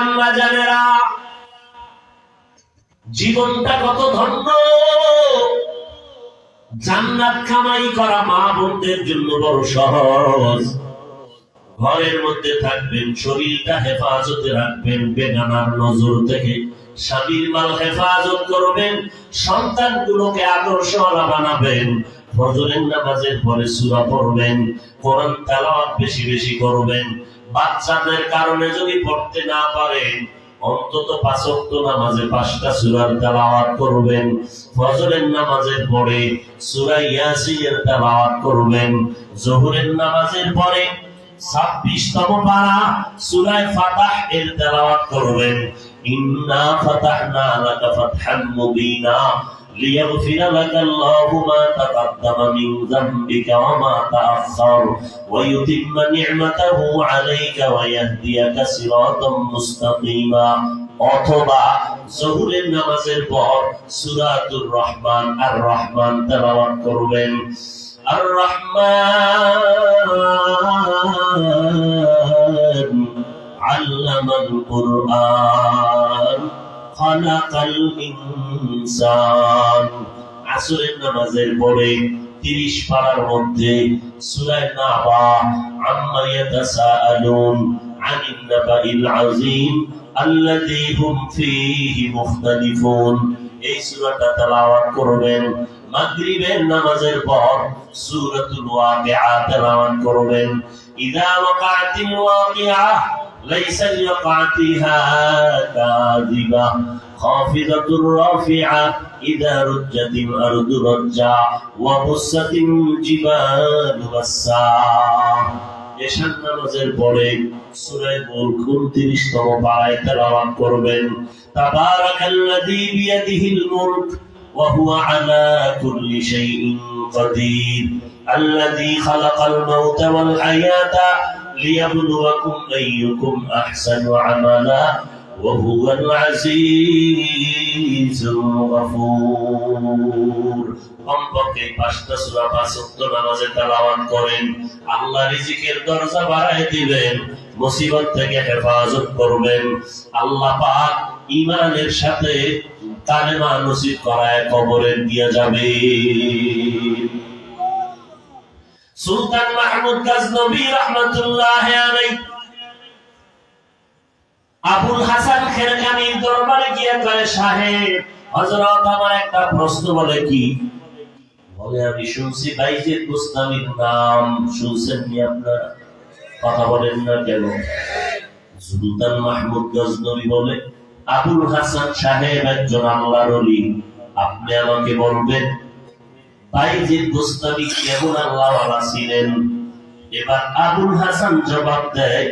আম্মা জানেরা, জীবনটা কত ধন্য। জান্নাত কামাই করা মা বোনদের জন্য বড় সহজ। ঘরের মধ্যে থাকবেন, শরীরটা হেফাজতে রাখবেন বেগানার নজর থেকে, স্বামীর মাল হেফাজত করবেন, সন্তানগুলোকে আদর্শওয়ালা বানাবেন, ফজরের নামাজের পরে সূরা পড়বেন, কোরআন তেলাওয়াত বেশি বেশি করবেন। বাচ্চাদের কারণে যদি পড়তে না পারেন, অন্তত 5 ওয়াক্ত নামাজে 5টা সূরার তেলাওয়াত করবেন। ফজরের নামাজের পরে সূরা ইয়াসিনের তেলাওয়াত করবেন। যোহরের নামাজের পরে 26তম পারা সূরা ফাতাহ এর তেলাওয়াত করবেন। ইন্না ফাতাহনা লাকা ফাতহান মুবিনা লিয়াগফির লাকা আল্লাহু মা তাকাদ্দামা মিন যামবিকা ওয়া মা তাআখার ওয়া ইউতিম্মা নি'মাতাহু আলাইকা ওয়া ইয়াহদিয়াকা সিরাতাম মুস্তাকিমা। অথবা যোহরের নামাজের পর সূরাতুর রহমান আর রহমান তেলাওয়াত করবেন। আর রহমান আল্লামাল কুরআন খালাকাল ইনসান। আসরের নামাজের পরে 30 পারার মধ্যে সূরা নাবা আম্মা ইয়াতাসাআলুন আনিন নাবাইল আযীম আল্লাযী হুম ফীহি মুখতালিফুন, এই সূরাটা তেলাওয়াত করবেন। মাগরিবের নামাজের পর সূরাতুল ওয়াকিআ তেলাওয়াত করবেন। ইযা ওয়াকাতিল ওয়াকিআ লাইসা লিওয়াকাতিহা কাযিবা খাফিদাতুর রাফিআ ইযা রুজ্জাতিল আরদু রাজ্জা ওয়া বুসাতিল জিবালু বাসসা। এশার নামাজের পরে সূরা মুলক 29তম পারায় তেলাওয়াত করবেন। তাবারাকাল্লাযী বিয়াদিহিল মুলক ওয়া হুয়া আলা কুল্লি শাইইন কাদির আল্লাযী খালাকাল মাউতা ওয়াল হায়াতা লিয়াবলুয়াকুম আইয়ুকুম আহসানু আমালা ওয়া হুয়াল আজিজুল গফুর। কমপক্ষে 5টা সূরা 5 ওয়াক্ত নামাজে তেলাওয়াত করেন। আল্লাহ রিজিকের দরজা বাড়ায় দিবেন, মুসিবত থেকে হেফাজত করবেন। আল্লাহ পাক ঈমানের সাথে কালেমা নসিব করায় কবরে দিয়ে যাবে। সুলতান মাহমুদ গজনবী রাহমাতুল্লাহি আলাইহি আবুল হাসান খেরকানির দরবারে গিয়ে কয়, সাহেব হযরত আমার একটা প্রশ্ন। বলে কি? বলে আমি শুনছি বাইজিদ বুস্তামির নাম শুনছেন নি আপনারা? কথা বলেন না কেন? সুলতান মাহমুদ গজনবী বলে, আবুল হাসান সাহেব একজন আল্লাহর ওলি, আপনি আমাকে বলবেন বাইজিদ বুস্তামি কেমন আল্লাহওয়ালা ছিলেন? এবার আবুল হাসান জবাব দেয়,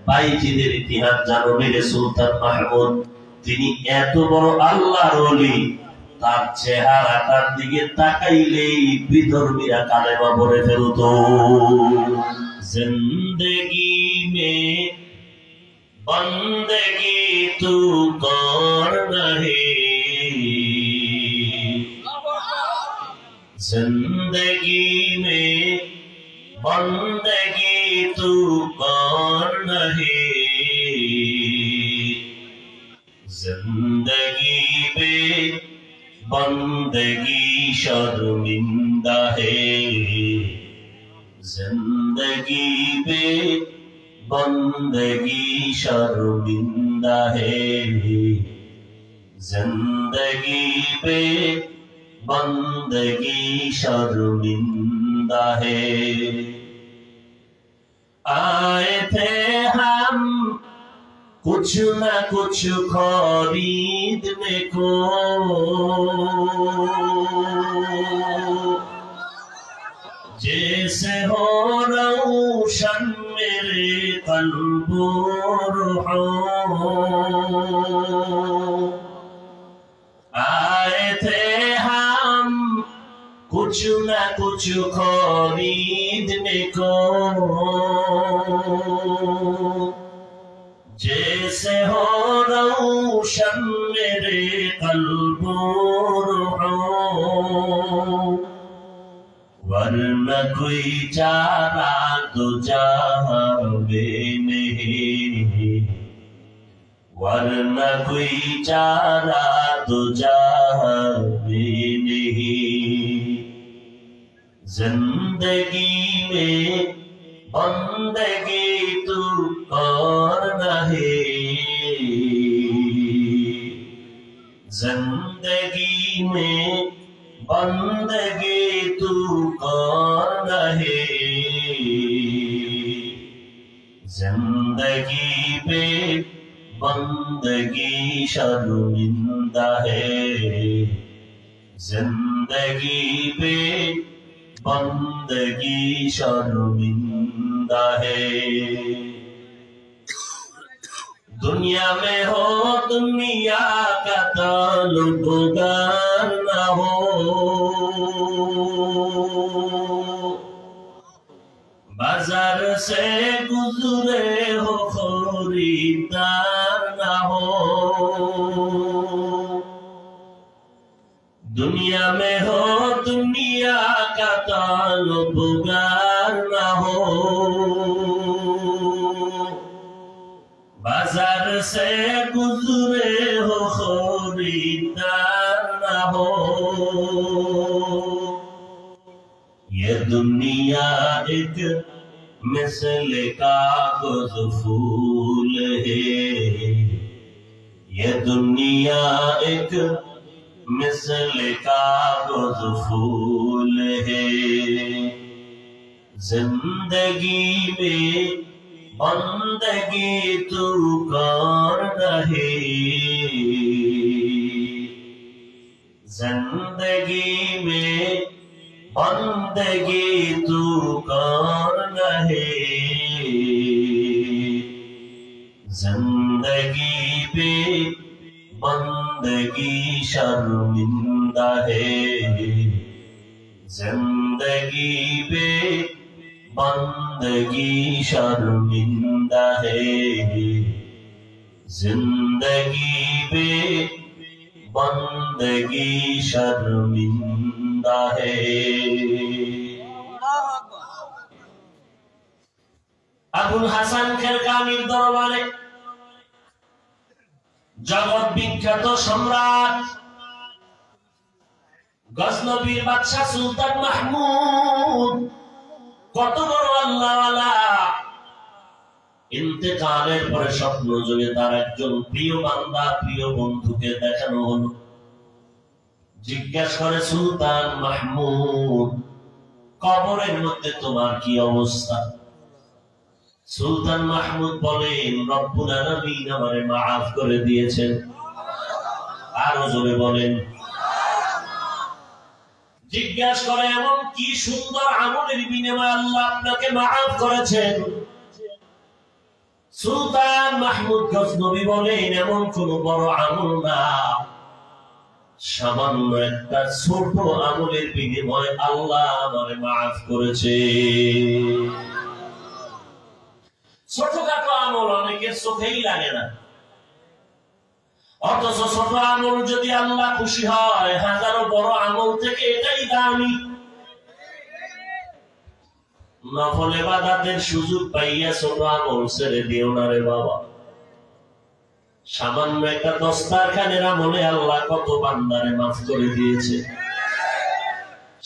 বাইজিদের ইতিহাস জানো মেরে সুলতান মাহমুদ, তিনি এত বড় আল্লাহর ওলি, তার চেহারাটার দিকে তাকাইলেই বিধর্মীরা কালেমা পড়ে ফেলত। জিন্দেগি মে বন্দেগি তু কর রহে, জিন্দেগি মে বন্দেগি তু কর রহে, জিন্দেগি মে বন্দেগি শর্মিন্দা হে, জিন্দেগি মে বন্দেগি শর্মিন্দা হে, জিন্দেগি মে বন্দেগি শर्मिंदा है। आए थे हम कुछ न कुछ खरीदने को, जैसे हो रोशन मेरे कल्बो रूहो। आए थे हम कुछ न कुछ खरीदने को, जैसे हो रोशन मेरे कल्बो रूहो, वरना कोई चारा तो जहां में नहीं, वरना कोई चारा तो जाने नहीं। जिंदगी में बंदगी तू करना है, जिंदगी में बंदगी तू करना है। जिंदगी पे बंदगी शर्मिंदा है, जिंदगी पे बंदगी शर्मिंदा है। दुनिया में हो दुनिया का ताल्लुकदार ना हो, बाजार से गुजरे हो खरीदार ना हो। दुनिया में हो दुनिया का ताल्लुकदार ना हो, बाजार से गुजरे हो खरीदार ना हो। ये दुनिया एक मिसल कागज फूल है, ये दुनिया एक मिसल कागज फूल है। जिंदगी में बंदगी तू कर रहे, जिंदगी में बंदगी तू कर रहे। जिंदगी पे बंदगी शर्मिंदा है, जिंदगी पे बंदगी शर्मिंदा है। जिंदगी पे बंदगी शर्मिंदा है। আবুল হাসান খেরকানির দরবারে জগৎ বিখ্যাত সম্রাট গজনবীর বাদশা সুলতান মাহমুদ কত বড় আল্লাহওয়ালা। ইন্তেকালের পরে স্বপ্ন যোগে তার একজন প্রিয় বান্দা প্রিয় বন্ধুকে দেখানো হলো। জিজ্ঞাসা করে, সুলতান মাহমুদ, কবরের মধ্যে তোমার কি অবস্থা? সুলতান মাহমুদ বলেন, রব্বুল আলামিন আমারে মাফ করে দিয়েছেন। আরো জোরে বলেন। জিজ্ঞাসা করে, এমন কি সুন্দর আমলের বিনিময়ে আল্লাহ আপনাকে মাফ করেছেন? সুলতান মাহমুদ গজনবী বলেন, এমন কোন বড় আমল না, সামান্য একটা ছোট আমলের বিনিময়ে আল্লাহ আমারে মাফ করেছে। ছোটখাটো আমল অনেকের চোখেই লাগে না, অথচ ছোট আমল যদি আল্লাহ খুশি হয় হাজারো বড় আমল থেকে এটাই দামি। নফল ইবাদতের সুযোগ পাইয়া ছোট আমল ছেড়ে দিও না রে বাবা। সামান্য একটা দস্তারখানের আমলে আল্লাহ কত বান্দারে মাফ করে দিয়েছে।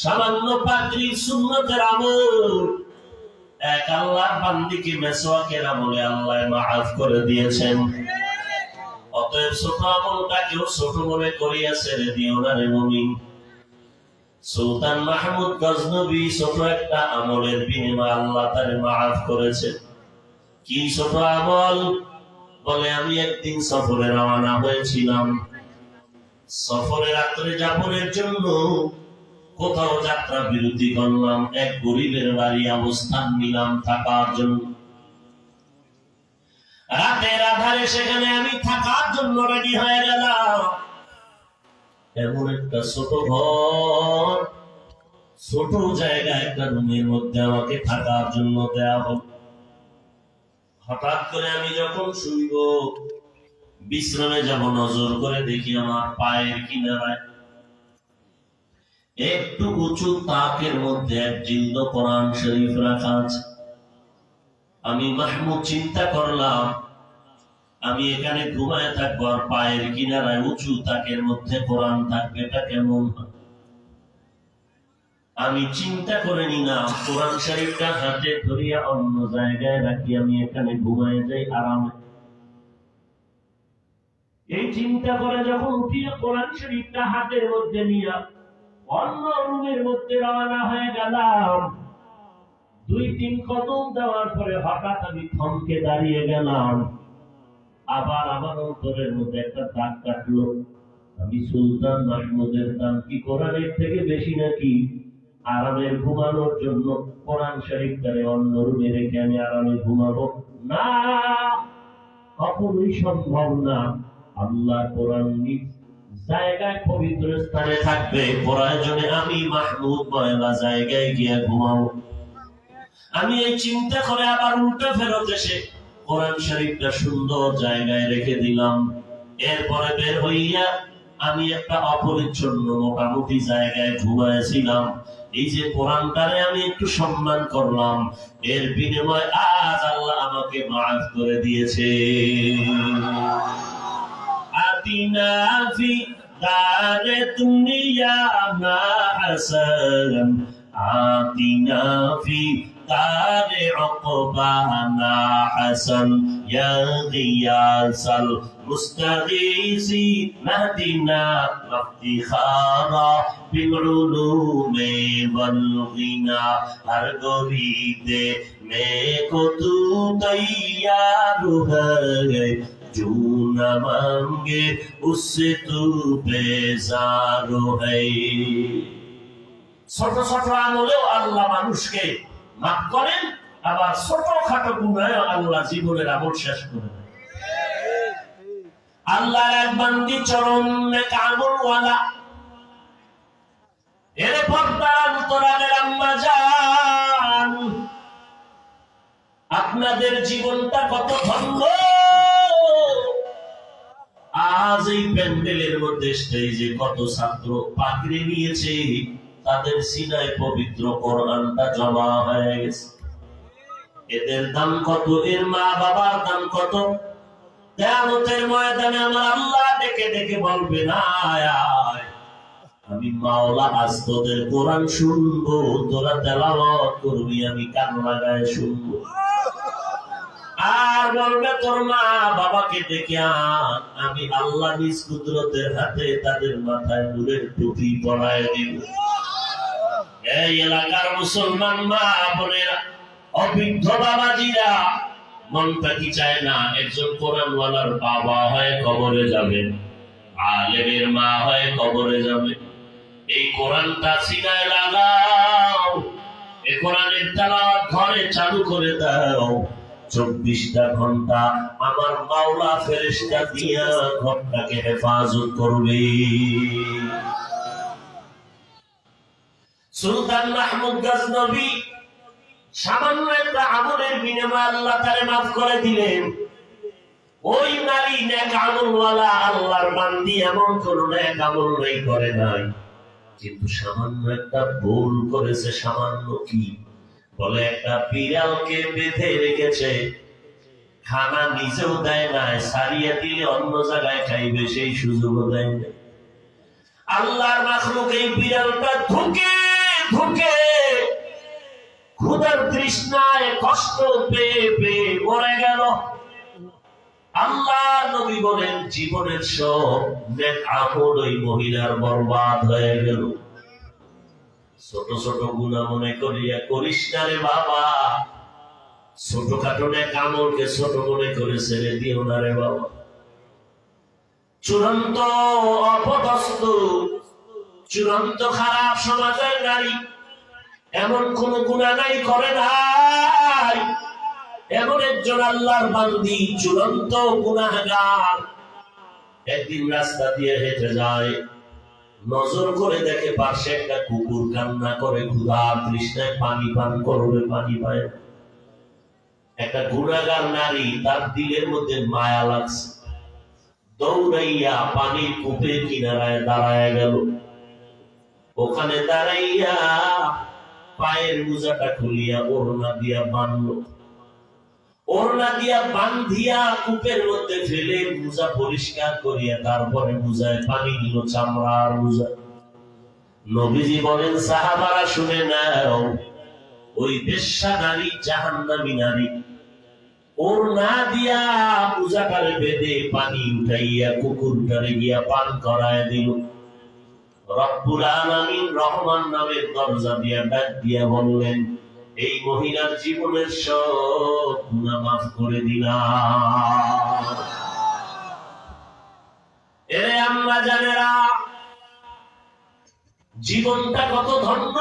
সামান্য পাগড়ির সুন্নতের আমল এক আল্লাহর বান্দিকে মেসওয়াকের আমলে আল্লাহ মাফ করে দিয়েছেন। অতএব ছোট আমলটাকেও ছোট মনে করিয়া ছেড়ে দিও না রে মুমিন। সুলতান মাহমুদ গজনবী ছোট একটা আমলের বিনিময়ে আল্লাহ তারে মাফ করেছে। কি ছোট আমল? বলে, আমি একদিন সফরে রওনা হয়েছিলাম। সফরে রাত্রে যাপনের জন্য কোথাও যাত্রা বিরতি করলাম, এক গরিবের বাড়ি অবস্থান নিলাম থাকার জন্য। রাতের আধারে সেখানে আমি থাকার জন্য রেডি হয়ে গেলাম। এমন একটা ছোট ঘর, ছোট জায়গা, একটা রুমের মধ্যে আমাকে থাকার জন্য দেয়া হল। হঠাৎ করে আমি যখন শুইব, বিশ্রামে যাব, নজর করে দেখি আমার পায়ের কিনারায় একটু উঁচু তাকের মধ্যে এক জিল্দ কোরআন শরীফ রাখা আছে। আমি মাহমুদ চিন্তা করলাম, আমি এখানে ঘুমায় থাকবো আর পায়ের কিনারায় উঁচু তাকের মধ্যে কোরআন থাকবে, এটা কেমন হয়? আমি চিন্তা করে নিলাম কোরআন শরীফটা হাতে ধরিয়া অন্য জায়গায় রাখি, আমি এখানে ঘুমায় যাই আরামে। এই চিন্তা করে যখন উঠিয়া কোরআন শরীফটা হাতের মধ্যে নিয়া অন্য রুমের মধ্যে রওনা হয়ে গেলাম, 2-3 কদম দেওয়ার পরে হঠাৎ আমি থমকে দাঁড়িয়ে গেলাম। আবার আমার অন্তরের মধ্যে একটা দাগ কাটলো, আমি সুলতান মাহমুদের দাম কি কোরআনের থেকে বেশি নাকি? আরামের ঘুমানোর জন্য কোরআন শরীফটারে অন্য রুমে রেখে আমি আরামে ঘুমাবো না, কখনোই সম্ভব না। আল্লাহ কোরআন নিজ জায়গায় পবিত্র স্থানে থাকবে, প্রয়োজনে আমি মাহমুদ ময়লা জায়গায় গিয়ে ঘুমাবো। আমি এই চিন্তা করে আবার উল্টো ফেরত এসে কোরআন শরীফটা সুন্দর জায়গায় রেখে দিলাম। এরপরে বের হইয়া আমি একটা অপরিচ্ছন্ন মোটামুটি জায়গায় ঘুমাইছিলাম। এই যে কোরআনটারে আমি একটু সম্মান করলাম, এর বিনিময়ে আজ আল্লাহ আমাকে মাফ করে দিয়েছে। আতিনা ফি দারে দুনিয়া মা হাসান, আতিনা ফি দারে উকবানা হাসান, ইয়া গিয়াসাল মুস্তাগীসি নাহদিনা ইফতিখারা বিল উলুমি ওয়াল গিনা, হর গরিদে মে কো তু তৈয়ার है, जो न मांगे उससे तू बेजार है। ছোট ছোট আমলেও আল্লাহ মানুষকে মাফ করেন, আবার ছোট খাটো গুনাহে আল্লাহ জীবনের আমল শেষ করে দেন। আল্লাহর এক বান্দি চরম নেক আমলওয়ালা, এর পর্দার অন্তরালের আম্মা জান, আপনাদের জীবনটা কত ধন্য। আজ এই প্যান্ডেলের মধ্যে স্টেজে কত ছাত্র পাগড়ি নিয়েছে, তাদের সিনায় পবিত্র কোরআনটা জমা হয়ে গেছে। এদের দাম কত, এর মা বাবার দাম কত? কিয়ামতের ময়দানে আমার আল্লাহ ডেকে ডেকে বলবে, না আমি মাওলা আজ তোদের কোরআন শুনবো, তোরা তেলাওয়াত করবি, আমি কান লাগায় শুনবো। আর বলবে তোর মা বাবাকে ডেকে আন, আমি আল্লাহ নিজ কুদরতের হাতে তাদের মাথায় নূরের টুপি পরায় দিব। এই এলাকার মুসলমান মা বোনেরা, অভিজ্ঞ বাবাজিরা, মনটা কি চায় না একজন কোরআনওয়ালার বাবা হয়ে কবরে যাবে, আলেমের মা হয়ে কবরে যাবে? এই কোরআনটা সিনায় লাগাও, এই কোরআনের তেলাওয়াত ঘরে চালু করে দাও। 24টা ঘন্টা আমার মাওলা ফেরেশতা দিয়া ঘরটাকে হেফাজত করবে। সুলতান মাহমুদ গজনবী সামান্য একটা আমলের বিনিময়ে আল্লাহ তারে মাফ করে দিলেন। ওই নারী নেক আমলওয়ালা আল্লাহর বান্দি এমন কোন নেক আমল নাই করে নাই, কিন্তু সামান্য একটা ভুল করেছে। সামান্য কি? বলে একটা বিড়ালকে বেঁধে রেখেছে, খানা নিজেও দেয় না, সারিয়ে দিলে অন্য জায়গায় খাইবে সেই সুযোগও দেয় না। আল্লাহর মাখলুক এই বিড়ালটা ধুকে ধুকে ক্ষুধার তৃষ্ণায় কষ্ট পেয়ে পেয়ে মরে গেল। আল্লাহ নবী বলেন জীবনের সব নেক আমল ওই মহিলার বরবাদ হয়ে গেল। ছোট ছোট গুনাহ মনে করিয়া করিস না রে বাবা, ছোটখাটো নেক আমলকে ছোট মনে করে ছেড়ে দিও না রে বাবা। চূড়ান্ত অপদস্থ, চূড়ান্ত খারাপ সমাজের নারী এমন কোন গুনাহ নাই করে নাই, এমন একজন আল্লাহর বান্দি চূড়ান্ত গুনাহগার। একদিন রাস্তা দিয়ে হেঁটে যায়, নজর করে দেখে পাশে একটা কুকুর কান্না করে, ক্ষুধা তৃষ্ণায় পানি পান করবে, পানি পায়। একটা গুনাহগার নারী, তার দিলের মধ্যে মায়া লাগছে, দৌড়াইয়া পানির কূপের কিনারায় দাঁড়ায় গেল। ওখানে দাঁড়াইয়া পায়ের মোজাটা খুলিয়া ওড়না দিয়া বাঁধল। ওড়না দিয়া বান্ধিয়া কূপের মধ্যে ফেলে মুজা পরিষ্কার করিয়া তারপরে মুজায় পানি দিল, চামড়ার মুজা। নবীজি বলেন, সাহাবারা শুনে নাও, ওই বেশ্যা নারী জাহান্নামী নারী ওড়না দিয়া মুজাটারে বেঁধে পানি উঠাইয়া কুকুরটারে গিয়া পান করায় দিল। রব্বুল আলামিন রহমান নামের দরজা দিয়া ডাক দিয়া বললেন, এই মহিলার জীবনের সব গুনাহ মাফ করে দিলাম। এরে আম্মা জানেরা, জীবনটা কত ধন্য!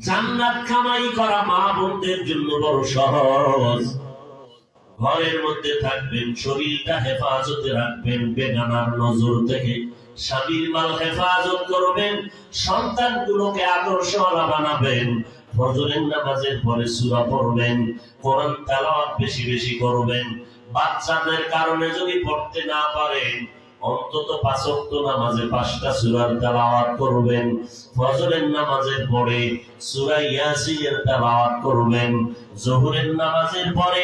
জান্নাত কামাই করা মা বোনদের জন্য বড় সহজ। ঘরের মধ্যে থাকবেন, শরীরটা হেফাজতে রাখবেন বেগানার নজর থেকে, স্বামীর মাল হেফাজত করবেন, সন্তানগুলোকে আদর্শওয়ালা বানাবেন, ফজরের নামাজের পরে সূরা পড়বেন, কোরআন তেলাওয়াত বেশি বেশি করবেন। বাচ্চাদের কারণে যদি পড়তে না পারেন, অন্তত 5 ওয়াক্ত নামাজে 5টা সূরার তেলাওয়াত করবেন। ফজরের নামাজের পরে সূরা ইয়াসিনের তেলাওয়াত করবেন। যোহরের নামাজের পরে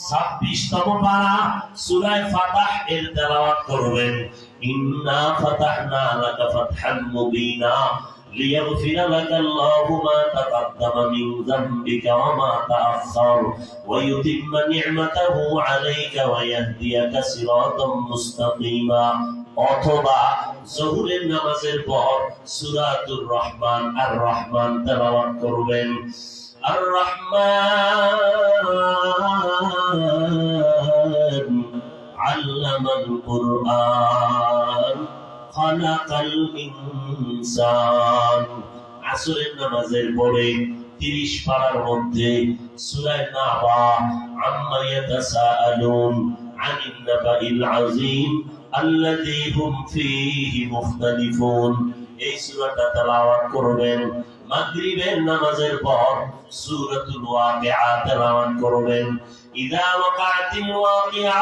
26তম পারা সূরা ফাতাহ এর তেলাওয়াত করবেন। ইন্না ফাতাহনা লাকা ফাতহান মুবিনা লিয়াগফির লাকা আল্লাহু মা তাকাদ্দামা মিন যামবিকা ওয়া মা তাআখার ওয়া ইউতিম্মা নি'মাতাহু আলাইকা ওয়া ইয়াহদিয়াকা সিরাতাম মুস্তাকিমা। অথবা যোহরের নামাজের পর সূরাতুর রহমান আর রহমান তেলাওয়াত করবেন। আর রহমান আল্লামাল কুরআন খালাকাল ইনসান। আসরের নামাজের পরে 30 পারার মধ্যে সূরা নাবা আম্মা ইয়াতাসাআলুন আনিন নাবাইল আযীম আল্লাযী হুম ফীহি মুখতালিফুন, এই সূরাটা তেলাওয়াত করবেন। মাগরিবের নামাজের পর সূরাতুল ওয়াকিআ তেলাওয়াত করবেন। ইযা ওয়াকাতিল ওয়াকিআ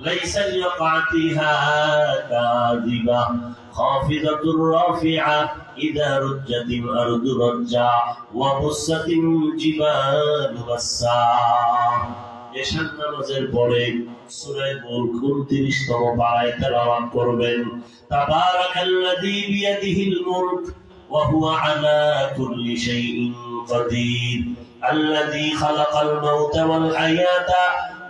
লাইসা লিওয়াকাতিহা কাযিবা খাফিদাতুর রাফিআ ইযা রুজ্জাতিল আরদু রাজ্জা ওয়া বুসাতিল জিবালু বাসসা। এশার নামাজের পরে সূরা মুলক 29তম পারায় তেলাওয়াত করবেন। তাবারাকাল্লাযী বিয়াদিহিল মুলক ওয়া হুয়া আলা কুল্লি শাইইন কাদির আল্লাযী খালাকাল মাউতা ওয়াল হায়াতা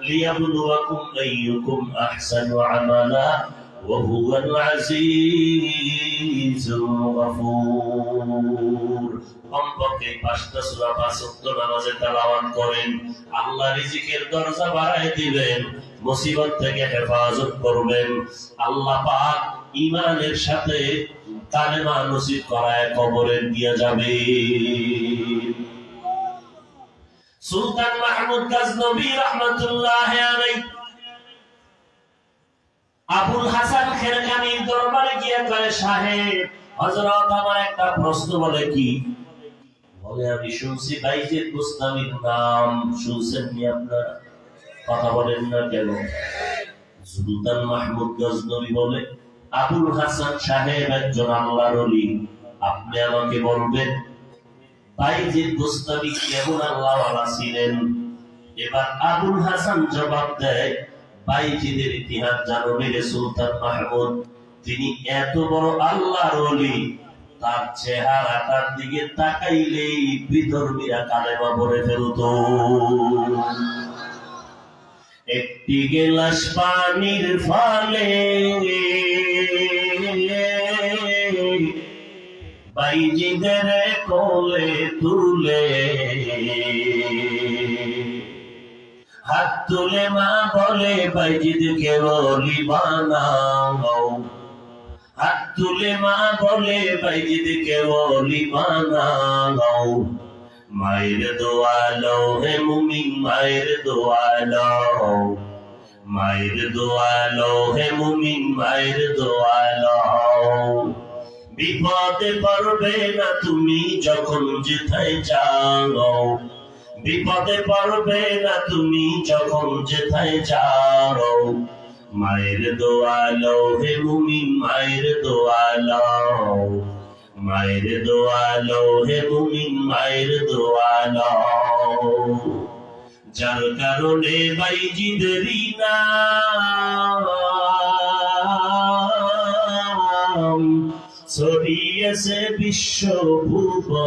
লিয়াবলুয়াকুম আইয়ুকুম আহসানু আমালা ওয়া হুয়াল আজিজুল গফুর। কমপক্ষে 5টা সূরা 5 ওয়াক্ত নামাজে তেলাওয়াত করেন। আল্লাহ রিজিকের দরজা বাড়ায় দিবেন, মুসিবত থেকে হেফাজত করবেন। আল্লাহ পাক ঈমানের সাথে কালেমা নসিব করায় কবরে দিয়ে যাবে। সুলতান মাহমুদ গজনবী রাহমাতুল্লাহি আলাইহি আবুল হাসান খেরকানির দরবারে গিয়ে কয়, সাহেব হযরত আমার একটা প্রশ্ন। বলে কি? বলে, আমি শুনছি বাইজিদ বুস্তামির নাম শুনছেন নি আপনারা? কথা বলেন না কেন? সুলতান মাহমুদ গজনবী বলে, আবুল হাসান সাহেব একজন আল্লাহর ওলি, আপনি আমাকে বলবেন বাইজিদ বুস্তামি কেমন আল্লাহওয়ালা ছিলেন? এবার আবুল হাসান জবাব দেয়, বাইজিদের ইতিহাস জানো মেরে সুলতান মাহমুদ, তিনি এত বড় আল্লাহর ওলি, তার চেহারাটার দিকে তাকাইলেই বিধর্মীরা কালেমা পড়ে ফেলত। একটি গেলাস পানির ফলে বাইজিদের কোলে তুলে হাত তুলে মা বলে, বাইজিদকে ওলি বানাও। হাত তুলে মা বলে, বাইজিদকে ওলি বানাও। মায়ের দোয়া লও হে মুমিন, মায়ের দোয়া লও। মায়ের দোয়া লও হে মুমিন, মায়ের দোয়া লও। বিপদে পড়বে না তুমি যখন যেথায় যাও। বিপদে পড়বে না তুমি যখন যেথায় যাও। মায়ের দোয়া লও হে মুমিন, মায়ের দোয়া লও। মায়ের দোয়া লও হে মুমিন, মায়ের দোয়া লও। যার কারণে বাইজিদেরই নাম ছড়িয়েছে বিশ্বভুবন।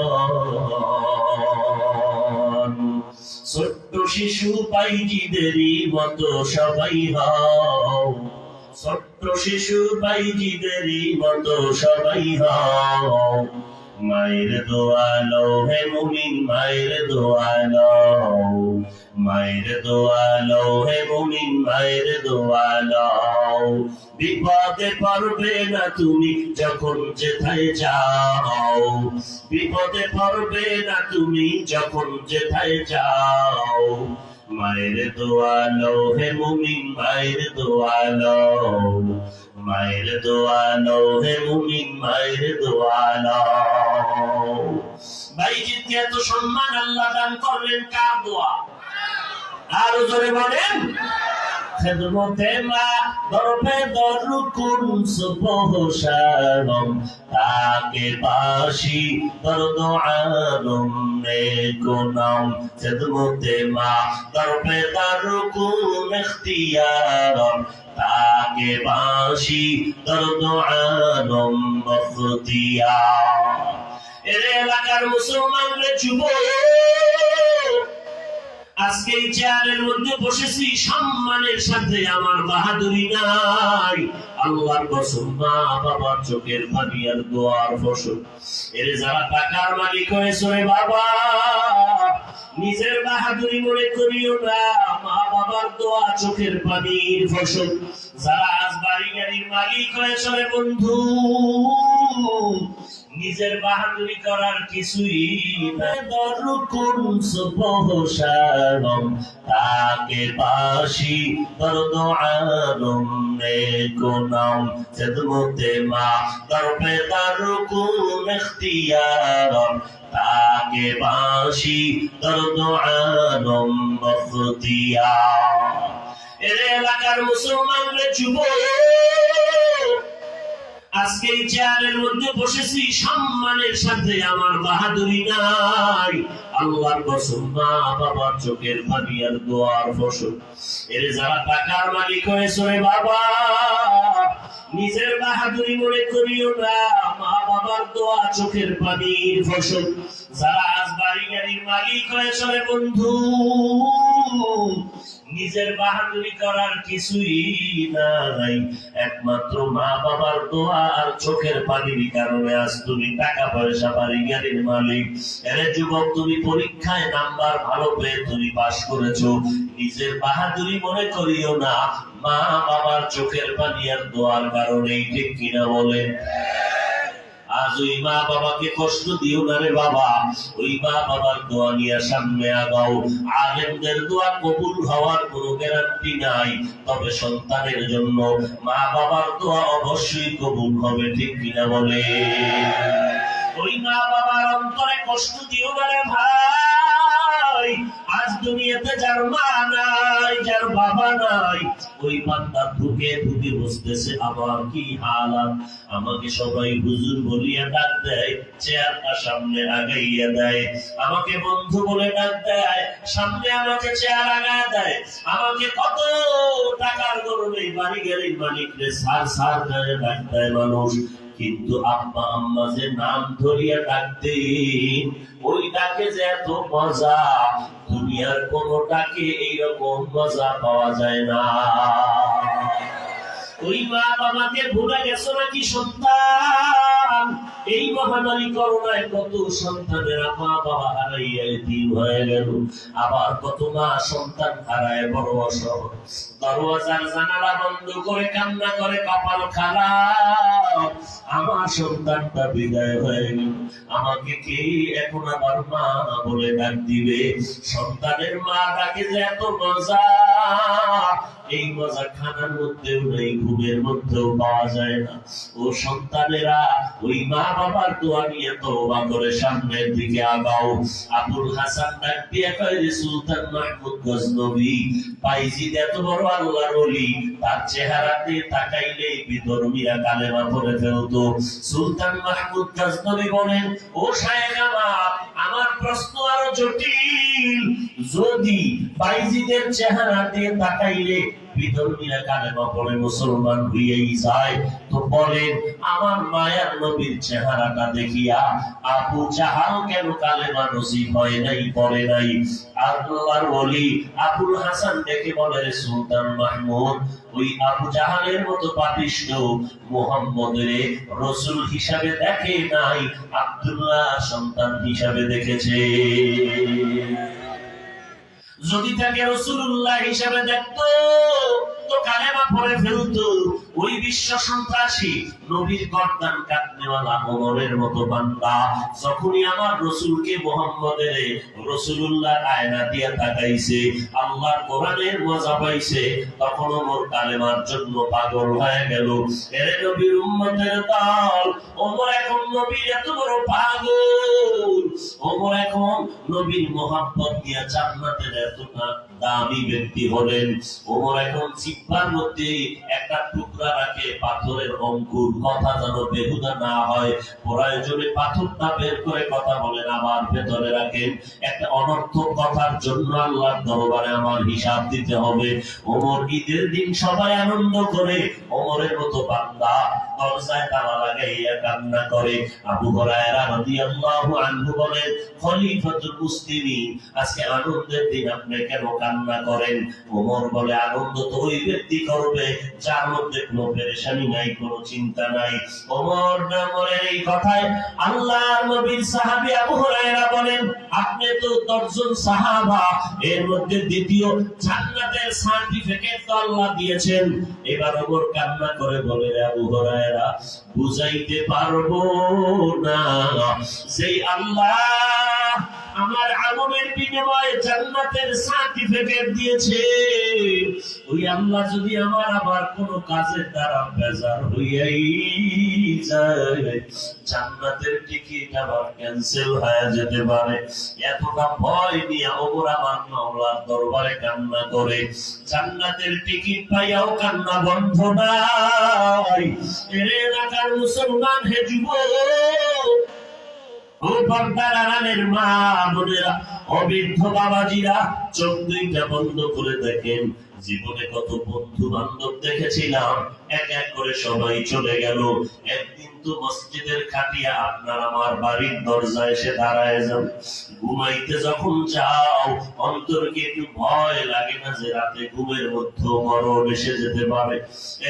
ছোট্ট শিশু বাইজিদেরই মতো সবাই হও, ছোট্ট শিশু বাইজিদেরই মতো সবাই হও। মায়ের দোয়া লও হে মুমিন, মায়ের দোয়া লও, মায়ের দোয়া লও হে মুমিন, মায়ের দোয়া লও। বিপদে পড়বে না তুমি যখন যেথায় যাও, বিপদে পড়বে না তুমি যখন যেথায় যাও। মায়ের দোয়া লও হে মুমিন, মায়ের দোয়া লও, মায়ের দোয়া লও হে মুমিন, মায়ের দোয়া লও। বাইজিদকে এত সম্মান আল্লাহ দান করলেন কার দোয়া? আরো জোরে বলেন। খেদমতে মা দরবে দরকুন সুবহ শাম, তাকে বাসি দরদ আলম নেকুনাম। খেদমতে মা দরবে দরকুন ইখতিয়ার, তাকে বাসি দরদ আলম বখতিয়ার। এর এলাকার মুসলমানরা যুবক, আজকে এই চেয়ারের মধ্যে বসেছি সম্মানের সাথে, আমার বাহাদুরি নাই। আল্লাহর কসম, মা বাবার চোখের পানি আর দোয়ার ফসল। এর যারা টাকার মালিক হয়েছে বাবা, নিজের বাহাদুরি মনে করিও না, মা বাবার দোয়া চোখের পানির ফসল। যারা আজ বাড়ি গাড়ির মালিক হয়েছে বন্ধু, নিজের বাহাদুরি করার কিছুই না। দরকুন সুবহ শাম, তাকে বাসি দরদ আলম নেকুনাম। খেদমতে মা দরবে দরকুন ইখতিয়ার, তাকে বাসি দরদ আলম বখতিয়ার। এর এলাকার মুসলমানরা যুবক, আজকে এই চেয়ারের মধ্যে বসেছি সম্মানের সাথে, আমার বাহাদুরি নাই। আল্লাহর কসম, মা বাবার চোখের পানি আর দোয়ার ফসল। এর যারা টাকার মালিক হয়েছে বাবা, নিজের বাহাদুরি মনে করিও না, মা বাবার দোয়া চোখের পানির ফসল। যারা আজ বাড়ি গাড়ির মালিক হয়েছে বন্ধু, নিজের বাহাদুরি করার কিছুই নাই, একমাত্র মা বাবার দোয়া আর চোখের পানির কারণে আজ তুমি টাকা পয়সা বাড়ি গাড়ির মালিক। এরে যুবক, তুমি পরীক্ষায় নাম্বার ভালো পেয়ে তুমি পাস করেছো, নিজের বাহাদুরি মনে করিও না, মা বাবার চোখের পানি আর দোয়ার কারণে। ঠিক কিনা বলেন? আজ ওই মা বাবাকে কষ্ট দিও না রে বাবা, ওই মা বাবার দোয়া নিয়ে সামনে আগাও। আলেমদের দোয়া কবুল হওয়ার কোনো গ্যারান্টি নাই, তবে সন্তানের জন্য মা বাবার দোয়া অবশ্যই কবুল হবে। ঠিক কিনা বলে? ওই মা বাবার অন্তরে কষ্ট দিও না রে ভাই। আজ দুনিয়াতে যার মা নাই, যার বাবা নাই, ওই বান্দা ঢুকে ঢুকে বসতেছে আমার কি হালাত। আমাকে সবাই হুজুর বলিয়া ডাক দেয়, চেয়ারটা সামনে আগাইয়া দেয়। আমাকে বন্ধু বলে ডাক দেয়, সামনে আমাকে চেয়ার আগায় দেয়। আমাকে কত টাকার গরমে বাড়ি গাড়ির মালিক রে সার সার করে ডাক দেয় মানুষ। কিন্তু আব্বা আম্মা যে নাম ধরিয়া ডাকতেন, ওই ডাকে যে এত মজা, দুনিয়ার কোন ডাকে এইরকম মজা পাওয়া যায় না। ওই মা বাবাকে ভুলে গেছো নাকি সন্তান? এই মহামারী করোনায় কত সন্তানেরা মা বাবা হারাইয়া এতিম হয়ে গেল, আবার কত মা সন্তান হারায় বড় অসহায়, দরওয়াজার জানালা বন্ধ করে কান্না করে কপাল খারাপ, আমার সন্তানটা বিদায় হয়ে গেল, আমাকে কে এখন আবার মা বলে ডাক দিবে? সন্তানের মা ডাকে যে এত মজা, এই মজা খানার মধ্যেও নেই, ঘুমের মধ্যেও পাওয়া যায় না। ও সন্তানেরা, ওই মা বাবার দোয়া নিয়ে তওবা করে সামনের দিকে আগাও। আবুল হাসান ডাক দিয়ে কয়, রে সুলতান মাহমুদ গজনবী, বাইজিদ এত বড় আল্লাহর ওলি, তার চেহারাতে তাকাইলে বিধর্মীরা কালেমা পড়ে ফেলতো। সুলতান মাহমুদ গজনবী বলেন, ও শায়েখ আমার প্রশ্ন আরো জটিল। যদি বাইজিদের চেহারা দিয়ে তাকাইলে বিধর্মীরা কালেমা পড়ে মুসলমান হইয়াই যায়, তো বলেন আমার মায়ার নবীর চেহারাটা দেখিয়া আবু জাহাল কেন কালেমা নসিব হয় নাই, পড়ে নাই? আল্লাহর ওলি আবুল হাসান দেখে বলে সুলতান মাহমুদ, ওই আবু জাহালের মতো পাপিষ্ঠ মুহাম্মদের রাসূল হিসাবে দেখে নাই, আব্দুল্লাহ সন্তান হিসাবে দেখেছে। যদি তাকে রাসূলুল্লাহ হিসাবে দেখতো তো কালেমা পড়ে ফেলতো। ওই বিশ্ব সন্ত্রাসী নবীর গর্দান কাটনেওয়ালা ওমরের মতো বান্দা যখনই আমার রাসূলকে মুহাম্মদের রাসূলুল্লাহ আয়না দিয়া তাকাইছে, আল্লাহর কোরআনের মজা পাইছে, তখন ওমর কালেমার জন্য পাগল হয়ে গেল। এর নবীর উম্মতের দল, ওমর এখন নবীর এত বড় পাগল, ওমর এখন নবীর মোহাব্বত নিয়ে জান্নাতের এতটা দামি ব্যক্তি হলেন। ওমর এখন জিহ্বার মধ্যে একটা টুকরা রাখে পাথরের অঙ্কুর, কথা যেন বেহুদা না হয়, প্রয়োজনে পাথরটা বের করে কথা বলেন, আবার ভেতরে রাখেন, একটা অনর্থক কথার জন্য আল্লাহর দরবারে আমার হিসাব দিতে হবে। ওমর ঈদের দিন সবাই আনন্দ করে, ওমরের মতো বান্দা দরজায় তালা লাগাইয়া কান্না করে। আবু হুরায়রা রাদিয়াল্লাহু আনহু বলেন, খলিফাতুল মুসলিমিন আজকে আনন্দের দিন আপনি কেন কান্না করেন? ওমর বলে, আনন্দ তো ওই ব্যক্তি করবে যার মধ্যে কোনো পেরেশানি নাই, কোনো চিন্তা নাই। ওমর নামের এই কথায় আল্লাহর নবীর সাহাবী আবু হুরায়রা বলেন, আপনি তো 10 জন সাহাবা, এর মধ্যে দ্বিতীয় জান্নাতের সার্টিফিকেট তো আল্লাহ দিয়েছেন। এবার ওমর কান্না করে বলে, আবু হুরায়রা বুঝাইতে পারবো না, সেই আল্লাহ আমার আমলের বিনিময়ে জান্নাতের সার্টিফিকেট দিয়েছে, ওই আল্লাহ যদি আমার আবার কোন কাজের দ্বারা বেজার হইয়াই যায়, জান্নাতের টিকিট আবার ক্যান্সেল হয়ে যেতে পারে। এতটা ভয় নিয়ে ওমর আমার মাওলার দরবারে কান্না করে। জান্নাতের টিকিট পাইয়াও কান্না বন্ধ নাই। এর এলাকার মুসলমান হে যুবক, ও পর্দার আড়ালের মা বোনেরা, অবৃদ্ধ বাবাজিরা, চোখ দুইটা বন্ধ করে দেখেন, জীবনে কত বন্ধু বান্ধব দেখেছিলাম, এক এক করে সবাই চলে গেল। একদিন তো মসজিদের খাটিয়া আপনার আমার বাড়ির দরজায় এসে দাঁড়ায় যান। ঘুমাইতে যখন যাও অন্তরকে একটু ভয় লাগে না যে রাতে ঘুমের মধ্যে মরণ এসে যেতে পারে?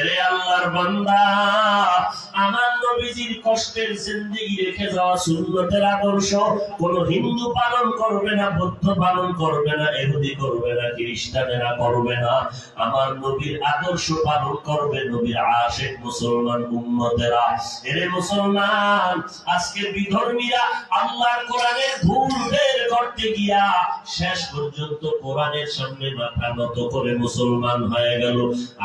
এরে আল্লাহর বান্দা, আমার নবীজির কষ্টের জিন্দেগি রেখে যাওয়া সুন্নতের আদর্শ কোন হিন্দু পালন করবে না, বৌদ্ধ পালন করবে না, ইহুদি করবে না, খ্রিস্টানেরা করবে না। আমার নবীর আদর্শ পালন করবে নবীর আশিক মুসলমান উম্মতেরা। এরে মুসলমান, আজকে বিধর্মীরা আল্লাহর কোরআনের ভুল বের করতে গিয়া শেষ পর্যন্ত কোরআনের সামনে মাথা নত করে মুসলমান হয়ে গেল।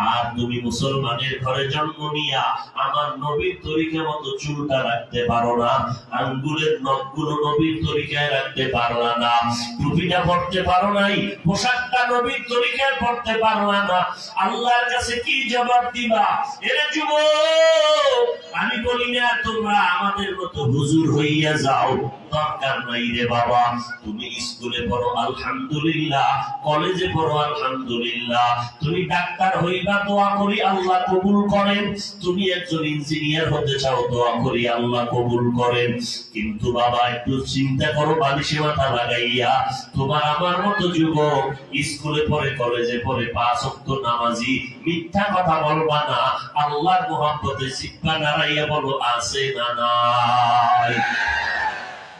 আর তুমি মুসলমানের ঘরে জন্ম নিয়া আমার নবীর তরিকা মতো চুলটা রাখতে পারো না, আঙ্গুলের নখগুলো নবীর তরিকায় রাখতে পারলা না, টুপিটা পড়তে পারো নাই, পোশাকটা নবীর তরিকায় পড়তে পারলা না, আল্লাহর কাছে কি জবাব দিবা? এরে যুবক, আমি বলি না তোমরা আমাদের মতো হুজুর হইয়া যাও, দরকার নাই রে বাবা। তুমি স্কুলে পড়ো আলহামদুলিল্লাহ, কলেজে পড়ো আলহামদুলিল্লাহ, তুমি ডাক্তার হইবা, দোয়া করি আল্লাহ কবুল করেন। তুমি একজন ইঞ্জিনিয়ার হতে চাও, দোয়া করি আল্লাহ কবুল করেন। কিন্তু বাবা একটু চিন্তা করো, বালিশে মাথা লাগাইয়া, তোমার আমার মতো যুবক স্কুলে পড়ে কলেজে পড়ে 5 ওয়াক্ত নামাজি, মিথ্যা কথা বলবা না, আল্লাহর মুহাব্বতে জিহ্বা নাড়াইয়া বলো আছে না নাই?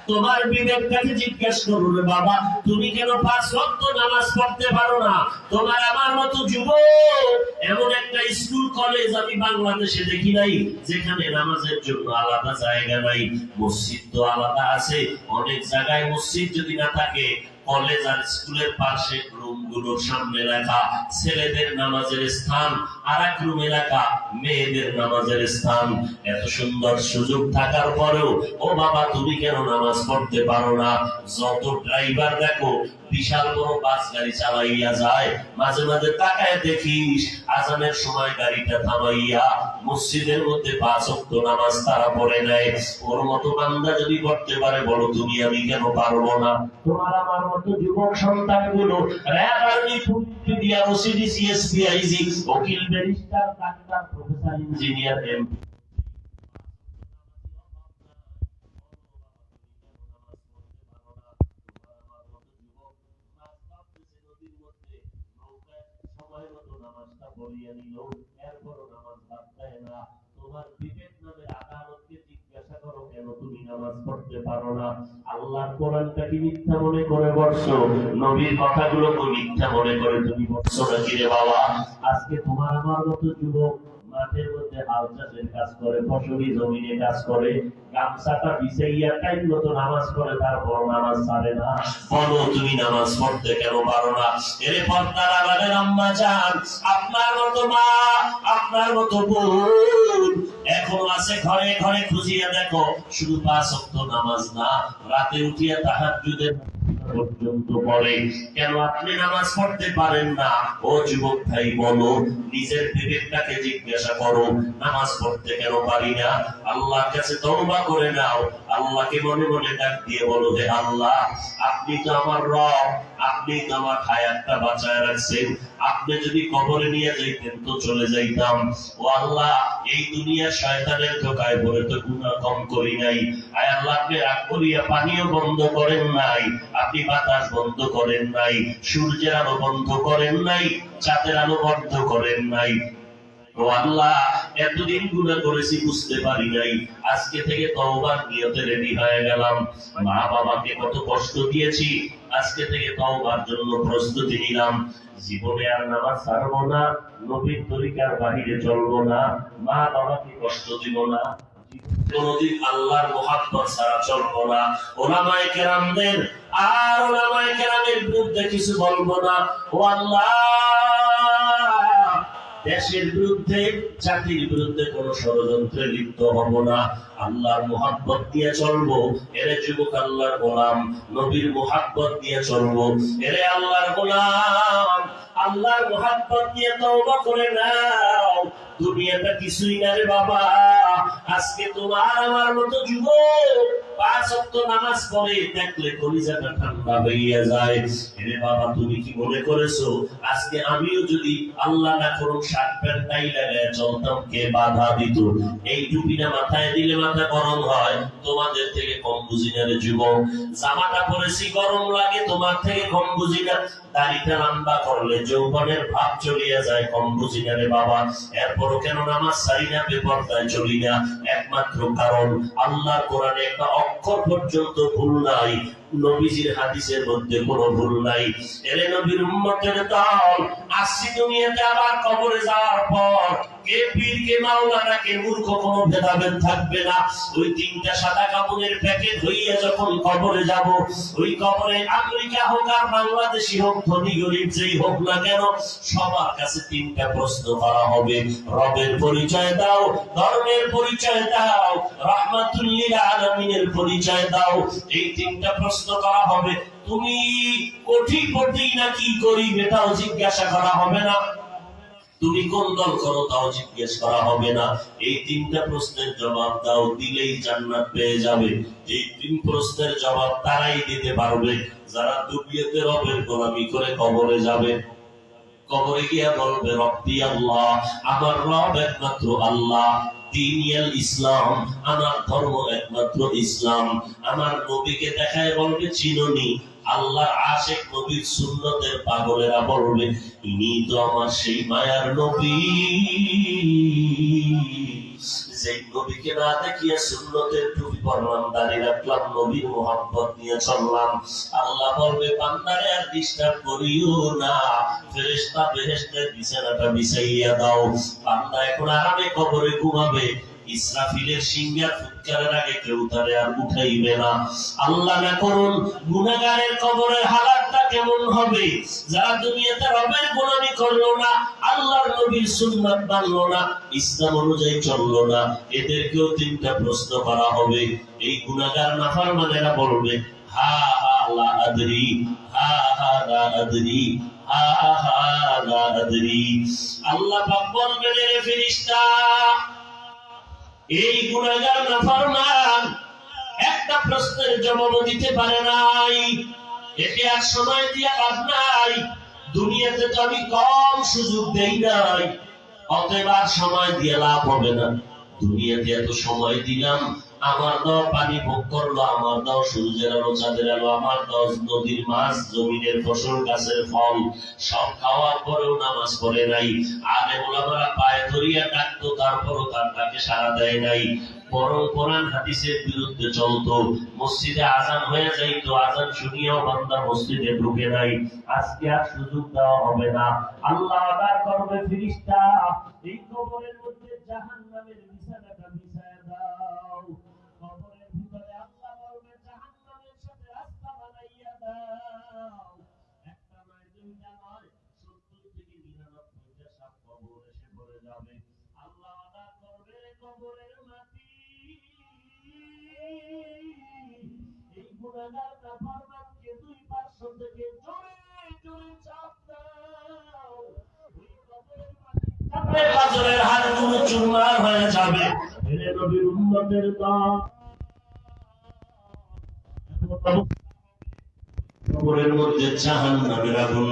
তোমার বিবেকটাকে জিজ্ঞাসা করুন, বাবা তুমি কেন 5 ওয়াক্ত নামাজ পড়তে পারো না? তোমার আমার মতো যুবক এমন একটা স্কুল কলেজ আমি বাংলাদেশে দেখি নাই যেখানে নামাজের জন্য আলাদা জায়গা নাই। মসজিদ তো আলাদা আছে, অনেক জায়গায় মসজিদ যদি না থাকে কলেজ আর স্কুলের পাশে রুম রুমগুলোর সামনে লেখা ছেলেদের নামাজের স্থান, আর এক রুমে লেখা মেয়েদের নামাজের স্থান। এত সুন্দর সুযোগ থাকার পরেও ও বাবা তুমি কেন নামাজ পড়তে পারো না? যত ড্রাইভার দেখো বিশাল বড় বাস গাড়ি চালাইয়া যায়, মাঝে মাঝে তাকায় দেখিস আজানের সময় গাড়িটা থামাইয়া মসজিদের মধ্যে 5 ওয়াক্ত নামাজ তারা পড়ে নেয়। ওর মতো বান্দা যদি করতে পারে, বলো তুমি আমি কেন পারবো না? তোমার আমার মতো যুবক সন্তানগুলো RAB, army, police, media, OCD, CSP, IG, উকিল, barrister, doctor, professor, engineer, MP, আল্লাহর কোরআনটা কি মিথ্যা মনে করে বলছো? নবীর কথাগুলো কি মিথ্যা মনে করে তুমি বলছো নাকি রে বাবা? আজকে তোমার আমার মতো যুবক মাঠের মধ্যে হাল চাষের কাজ করে, ফসলি জমিনে কাজ করে, গামছাটা বিছাইয়া টাইম মতো নামাজ পড়ে, তারপর নামাজ ছাড়ে না। বলো তুমি নামাজ পড়তে কেন পারো না? এরে পর্দার আড়ালের আম্মা জান, আপনার মতো মা, আপনার মতো বোন এখন আছে ঘরে ঘরে, খুঁজিয়া দেখো শুধু 5 ওয়াক্ত নামাজ না, রাতে উঠিয়া তাহাজ্জুদের পর্যন্ত পড়ে। কেন আপনি নামাজ পড়তে পারেন না? ও যুবক ভাই বলো, নিজের বিবেকটাকে জিজ্ঞাসা করো, নামাজ পড়তে কেন পারি না? আল্লাহর কাছে তওবা করে নাও, আল্লাহকে মনে মনে ডাক দিয়ে বলো, হে আল্লাহ আপনি তো আমার রব, আপনি তো আমার হায়াতটা বাঁচায় রাখছেন, আপনি যদি কবরে নিয়ে যাইতেন তো চলে যাইতাম। ও আল্লাহ এই দুনিয়া শয়তানের ধোকায় পড়ে তো গুনাহ কম করি নাই। আয় আল্লাহ আপনি রাগ করিয়া পানিও বন্ধ করেন নাই, আপনি বাতাস বন্ধ করেন নাই, সূর্যের আলো বন্ধ করেন নাই, চাঁদের আলো বন্ধ করেন নাই। ও আল্লাহ এতদিন গুনাহ করেছি বুঝতে পারি নাই, আজকে থেকে তওবার নিয়তে রেডি হয়ে গেলাম। মা বাবাকে কত কষ্ট দিয়েছি, আজকে থেকে তওবার জন্য প্রস্তুতি নিলাম। জীবনে আর নামাজ ছাড়বো না, নবীর তরিকার বাহিরে চলবো না, মা বাবাকে কষ্ট দিব না, কোনদিন আল্লাহর মুহাব্বত ছাড়া চলবো না। ওলামায়ে কেরামদের আর ওলামায়ে কেরামের বিরুদ্ধে কিছু বলবো না। ও আল্লাহ দেশের বিরুদ্ধে, জাতির বিরুদ্ধে কোন ষড়যন্ত্রে লিপ্ত হব না, আল্লাহর মুহাব্বত দিয়ে চলবো। এরে যুবক আল্লাহর গোলাম, নবীর মুহাব্বত দিয়ে চলবো। এরে আল্লাহর গোলাম, আল্লাহর মুহাব্বত দিয়ে তওবা করে নাও। দুনিয়াটা কিছুই না রে বাবা। আজকে তোমার আমার মতো যুবক 5 ওয়াক্ত নামাজ পড়ে দেখলে কলিজাটা ঠান্ডা হইয়া যায়। এরে বাবা তুমি কি মনে করেছো আজকে আমিও যদি আল্লাহ না করুক শার্ট প্যান্ট টাই লাগায় চলতাম, কে বাধা দিত? এই টুপিটা মাথায় দিলে মাথা গরম হয়, তোমাদের থেকে কম বুঝি না রে যুবক। জামাটা পরেছি গরম লাগে, তোমার থেকে কম বুঝি না। দাড়িটা লম্বা করলে যৌবনের ভাব চলিয়া যায়, কম বুঝি না রে বাবা। এরপরও কেন নামাজ ছাড়ি না, বেপরদায় চলি না? একমাত্র কারণ আল্লাহর কোরআনে একটা অক্ষর পর্যন্ত ভুল নাই, নবীজির হাদিসের মধ্যে কোনো ভুল নাই। এরে নবীর উম্মতের দল, আসছি দুনিয়াতে, আবার কবরে যাওয়ার পর কে পীর, কে মাওলানা, কে মূর্খ কোনো ভেদাভেদ থাকবে না। ওই 3টা সাদা কাপড়ের প্যাকেট হইয়া যখন কবরে যাব, ওই কবরে আমেরিকা হোক আর বাংলাদেশি হোক, ধনী গরিব যেই হোক না কেন, সবার কাছে 3টা প্রশ্ন করা হবে। রবের পরিচয় দাও, ধর্মের পরিচয় দাও, রাহমাতুল লিল আলামিনের পরিচয় দাও। এই 3টা প্রশ্ন করা হবে। তুমি কোটিপতি নাকি গরিব এটাও জিজ্ঞাসা করা হবে না, তুমি কোন দল করো তাও জিজ্ঞেস করা হবে না। এই 3টা প্রশ্নের জবাব দাও, দিলেই জান্নাত পেয়ে যাবে। এই 3 প্রশ্নের জবাব তারাই দিতে পারবে যারা দুনিয়াতে রবের গোলামি করে কবরে যাবে। কবরে গিয়া বলবে রব্বি আল্লাহ, আমার রব একমাত্র আল্লাহ, দিনিয়াল ইসলাম, আমার ধর্ম একমাত্র ইসলাম। আমার নবীকে দেখায় বলবে চিননি? আল্লাহর আশিক নবীর সুন্নতের পাগলেরা বলবে ইনি তো আমার সেই মায়ার নবী, যে নবীকে না দেখিয়ে সুন্নতের টুপি পরলাম, দাঁড়িয়ে রাখলাম, নবীর মুহাব্বত নিয়ে চললাম। আল্লাহ বলবে বান্দারে আর ডিস্টার্ব করিও না, ফেরেশতা বেহেশতের বিছানাটা বিছাইয়া দাও। বান্দা এখন আরামে কবরে ঘুমাবে। ইসরাফিলের সিংহার ফুৎকারের আগে কেউ তারে আর উঠাইবে না। আল্লাহ না করুন গুনাহগারের কবরের হালাতটা কেমন হবে? যারা দুনিয়াতে রবের গোলামি করলো না, আল্লাহর নবীর সুন্নাত মানলো না, ইসলাম অনুযায়ী চললো না, এদেরকেও তিনটা প্রশ্ন করা হবে। এই গুনাহগার নাফরমানেরা বলবে হা হা লা আদরি, হা হা লা আদরি, হা হা লা আদরি। আল্লাহ পাক বলবেন রে ফেরেশতা, এই গুনাহগার নাফরমান একটা প্রশ্নের জবাব দিতে পারে নাই, একে আর সময় দিয়ে লাভ নাই। দুনিয়াতে তো আমি কম সুযোগ দেই নাই, অতএব আর সময় দিয়ে লাভ হবে না। দুনিয়াতে এত সময় দিলাম, আমার দাও পানি ভোগ করলো, আমার দাও সূর্যের আলো চাঁদের আলো, আমার দাও নদীর মাছ জমিনের ফসল গাছের ফল, সব খাওয়ার পরেও নামাজ পড়ে নাই। আলেম ওলামারা পায়ে ধরিয়া ডাকতো, তারপরও তার ডাকে সাড়া দেয় নাই, বরং কোরআন হাদিসের বিরুদ্ধে চলতো। মসজিদে আজান হয়ে যাইতো, আজান শুনিয়াও বান্দা মসজিদে ঢুকে নাই। আজকে আর সুযোগ দেওয়া হবে না। আল্লাহ অর্ডার করবে ফেরেশতা, এই কবরের মধ্যে জাহান্নামের বিছানাটা বিছায়া দাও। কবরের ভিতরে আল্লাহ বলবে জাহান্নামের সাথে রাস্তা বানাইয়া দাও। একটা নয়, দুইটা নয়, 70 থেকে 99টা সাপ কবর এসে পড়ে যাবে। আল্লাহ অর্ডার করবে কবরের মাটি, এই গুনাহগার নাফরমানকে দুই পার্শ্ব থেকে জোরে জোরে চাপ দাও। ওই কবরের মাটি চাপে পাথরের হাড়গুলো চুরমার হয়ে যাবে। হে নবীর উম্মতের দল, কবরের মধ্যে জাহান্নামের আগুন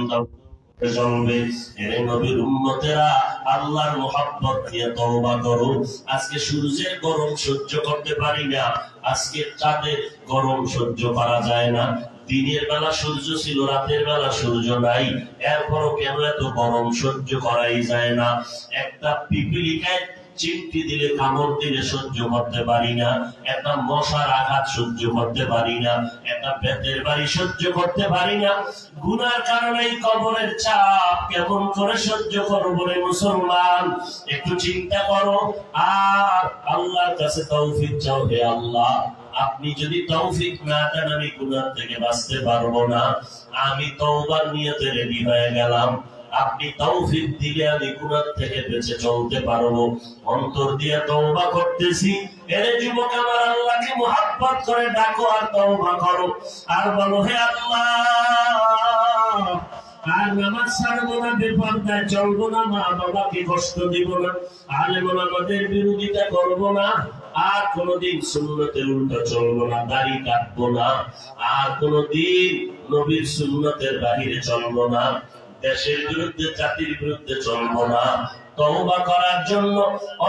জ্বলবে। হে নবীর উম্মতেরা, আল্লাহর মুহাব্বত নিয়ে তওবা করো। আজকে সূর্যের গরম সহ্য করতে পারি না, আজকে চাঁদের গরম সহ্য করা যায় না। দিনের বেলা সূর্য ছিল, রাতের বেলা সূর্য নাই, এরপরও কেন এত গরম সহ্য করাই যায় না? একটা পিপিলিকায় চিমটি দিলে, কামড় দিলে সহ্য করতে পারি না, একটা মশার আঘাত সহ্য করতে পারি না, একটা বেতের বাড়ি সহ্য করতে পারি না। গুনার কারণে কবরের চাপ কেমন করে সহ্য করবো রে মুসলমান? একটু চিন্তা করো আর আল্লাহর কাছে তৌফিক চাও। হে আল্লাহ, আপনি যদি তৌফিক না দেন আমি গুনাহ থেকে বাঁচতে পারবো না। আমি তওবার নিয়তে রেডি হয়ে গেলাম, আপনি তৌফিক দিলে আমি গুনাহ থেকে বেঁচে চলতে পারবো। অন্তর দিয়ে তওবা করতেছি। এরে যুবক, আমার আল্লাহকে মুহাব্বত করে ডাকো আর তওবা করো, আর বলো হে আল্লাহ, আর নামাজ ছাড়বো না, বেপরদায় চলবো না, মা বাবাকে কষ্ট দিব না, আলেম ওলামাদের বিরোধিতা করবো না, আর কোনদিন সুন্নতের উল্টা চলবো না, দাড়ি কাটবো না, আর কোনদিন নবীর সুন্নতের বাহিরে চলবো না, দেশের বিরুদ্ধে জাতির বিরুদ্ধে চলবো না। তওবা করার জন্য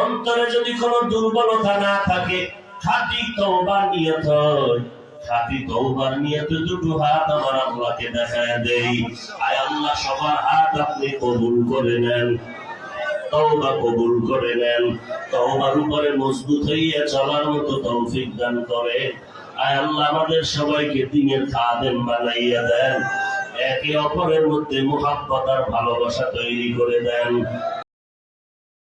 অন্তরে যদি কোনো দুর্বলতা না থাকে, খাঁটি তওবার নিয়ত হয়, খাঁটি তওবার নিয়তে দুটো হাত আমার আল্লাহকে দেখায় দেই। আয় আল্লাহ, সবার হাত আপনি কবুল করে নেন, তওবা কবুল করে নেন, তওবার উপরে মজবুত হইয়া চলার মতো তৌফিক দান করে। আয় আল্লাহ, আমাদের সবাইকে দ্বীনের খাদেম বানাইয়া দেন, একে অপরের মধ্যে মুহাব্বত আর ভালোবাসা তৈরি করে দেন।